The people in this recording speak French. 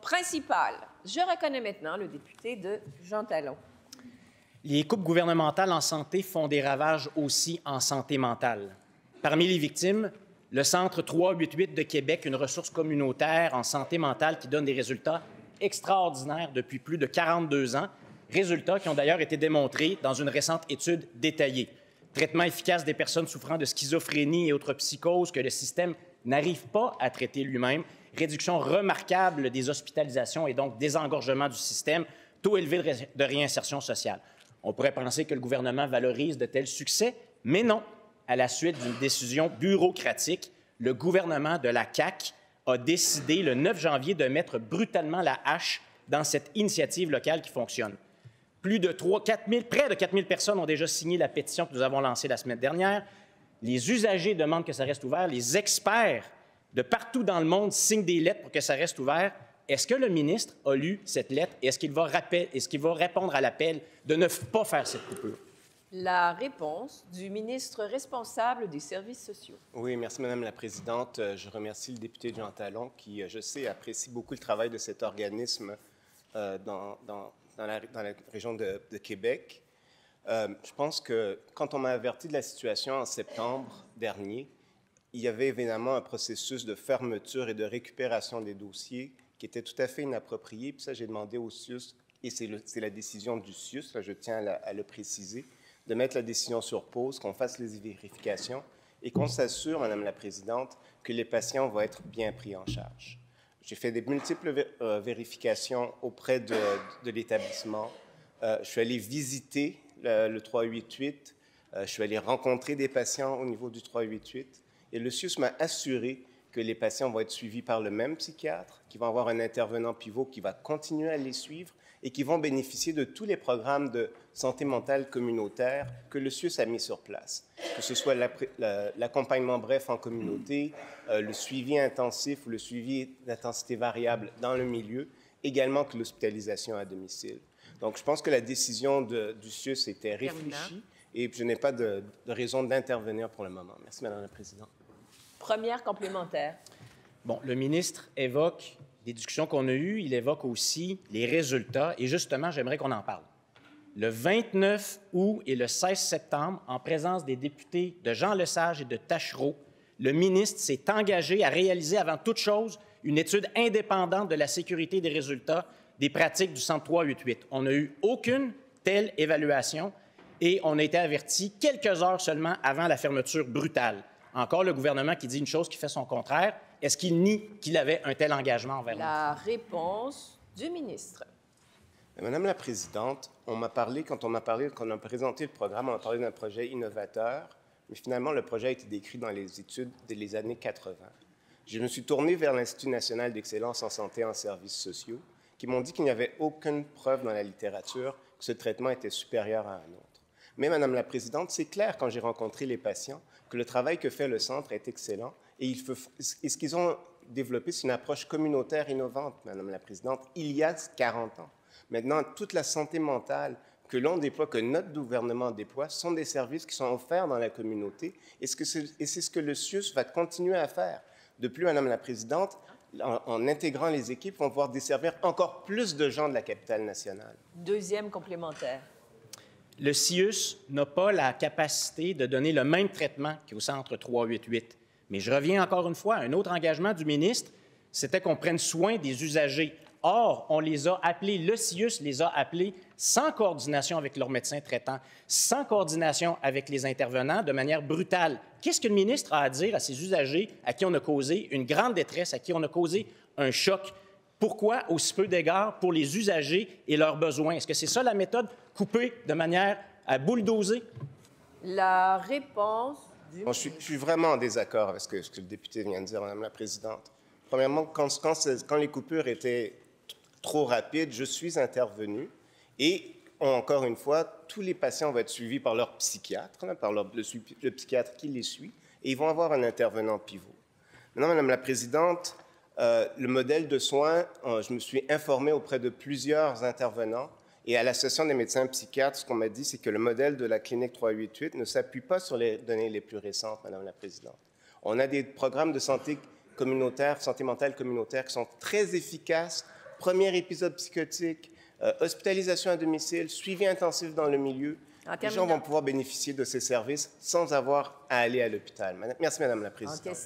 principale. Je reconnais maintenant le député de Jean Talon. Les coupes gouvernementales en santé font des ravages aussi en santé mentale. Parmi les victimes, le Centre 388 de Québec, une ressource communautaire en santé mentale qui donne des résultats extraordinaires depuis plus de 42 ans, résultats qui ont d'ailleurs été démontrés dans une récente étude détaillée. Traitement efficace des personnes souffrant de schizophrénie et autres psychoses que le système n'arrive pas à traiter lui-même, réduction remarquable des hospitalisations et donc désengorgement du système, taux élevé de réinsertion sociale. On pourrait penser que le gouvernement valorise de tels succès, mais non. À la suite d'une décision bureaucratique, le gouvernement de la CAQ a décidé le 9 janvier de mettre brutalement la hache dans cette initiative locale qui fonctionne. Près de 4 000 personnes ont déjà signé la pétition que nous avons lancée la semaine dernière. Les usagers demandent que ça reste ouvert. Les experts de partout dans le monde signent des lettres pour que ça reste ouvert. Est-ce que le ministre a lu cette lettre et est-ce qu'il va répondre à l'appel de ne pas faire cette coupure? La réponse du ministre responsable des services sociaux. Oui, merci, Madame la Présidente. Je remercie le député Jean Talon qui, je sais, apprécie beaucoup le travail de cet organisme dans la région de Québec. Je pense que quand on m'a averti de la situation en septembre dernier, il y avait évidemment un processus de fermeture et de récupération des dossiers qui était tout à fait inapproprié. Puis ça, j'ai demandé au CIUS, et c'est la décision du CIUS, là, je tiens à le préciser, de mettre la décision sur pause, qu'on fasse les vérifications et qu'on s'assure, Madame la Présidente, que les patients vont être bien pris en charge. J'ai fait des multiples vérifications auprès de l'établissement. Je suis allé visiter le 388. Je suis allé rencontrer des patients au niveau du 388. Et le CIUS m'a assuré que les patients vont être suivis par le même psychiatre, qui va avoir un intervenant pivot qui va continuer à les suivre et qui vont bénéficier de tous les programmes de santé mentale communautaire que le CIUS a mis sur place, que ce soit l'accompagnement bref en communauté, le suivi intensif ou le suivi d'intensité variable dans le milieu, également que l'hospitalisation à domicile. Donc, je pense que la décision du CIUS était réfléchie et je n'ai pas de raison d'intervenir pour le moment. Merci, Madame la Présidente. Première complémentaire. Bon, le ministre évoque des discussions qu'on a eues, il évoque aussi les résultats, et justement, j'aimerais qu'on en parle. Le 29 août et le 16 septembre, en présence des députés de Jean Lesage et de Tachereau, le ministre s'est engagé à réaliser avant toute chose une étude indépendante de la sécurité des résultats des pratiques du Centre 388. On n'a eu aucune telle évaluation et on a été averti quelques heures seulement avant la fermeture brutale. Encore le gouvernement qui dit une chose qui fait son contraire. Est-ce qu'il nie qu'il avait un tel engagement envers nous? La réponse du ministre. Madame la Présidente, quand on a présenté le programme, on a parlé d'un projet innovateur, mais finalement, le projet a été décrit dans les études des années 80. Je me suis tourné vers l'Institut national d'excellence en santé et en services sociaux, qui m'ont dit qu'il n'y avait aucune preuve dans la littérature que ce traitement était supérieur à un autre. Mais, Madame la Présidente, c'est clair, quand j'ai rencontré les patients, que le travail que fait le Centre est excellent et ce qu'ils ont développé, c'est une approche communautaire innovante, Madame la Présidente, il y a 40 ans. Maintenant, toute la santé mentale que l'on déploie, que notre gouvernement déploie, sont des services qui sont offerts dans la communauté et c'est ce que le CIUS va continuer à faire. De plus, Madame la Présidente, en intégrant les équipes, on va pouvoir desservir encore plus de gens de la capitale nationale. Deuxième complémentaire. Le CIUS n'a pas la capacité de donner le même traitement qu'au Centre 388. Mais je reviens encore une fois, un autre engagement du ministre, c'était qu'on prenne soin des usagers. Or, on les a appelés, le CIUS les a appelés sans coordination avec leurs médecins traitants, sans coordination avec les intervenants, de manière brutale. Qu'est-ce que le ministre a à dire à ces usagers à qui on a causé une grande détresse, à qui on a causé un choc? Pourquoi aussi peu d'égards pour les usagers et leurs besoins? Est-ce que c'est ça la méthode, couper de manière à bulldozer? La réponse du ministre. Je suis vraiment en désaccord avec ce que le député vient de dire, Madame la Présidente. Premièrement, quand les coupures étaient trop rapides, je suis intervenu et, encore une fois, tous les patients vont être suivis par leur psychiatre, par le psychiatre qui les suit, et ils vont avoir un intervenant pivot. Maintenant, Madame la Présidente, le modèle de soins, je me suis informé auprès de plusieurs intervenants et à l'Association des médecins psychiatres, ce qu'on m'a dit, c'est que le modèle de la clinique 388 ne s'appuie pas sur les données les plus récentes, Madame la Présidente. On a des programmes de santé communautaire, santé mentale communautaire qui sont très efficaces premier épisode psychotique, hospitalisation à domicile, suivi intensif dans le milieu, les gens vont pouvoir bénéficier de ces services sans avoir à aller à l'hôpital. Merci, Madame la Présidente.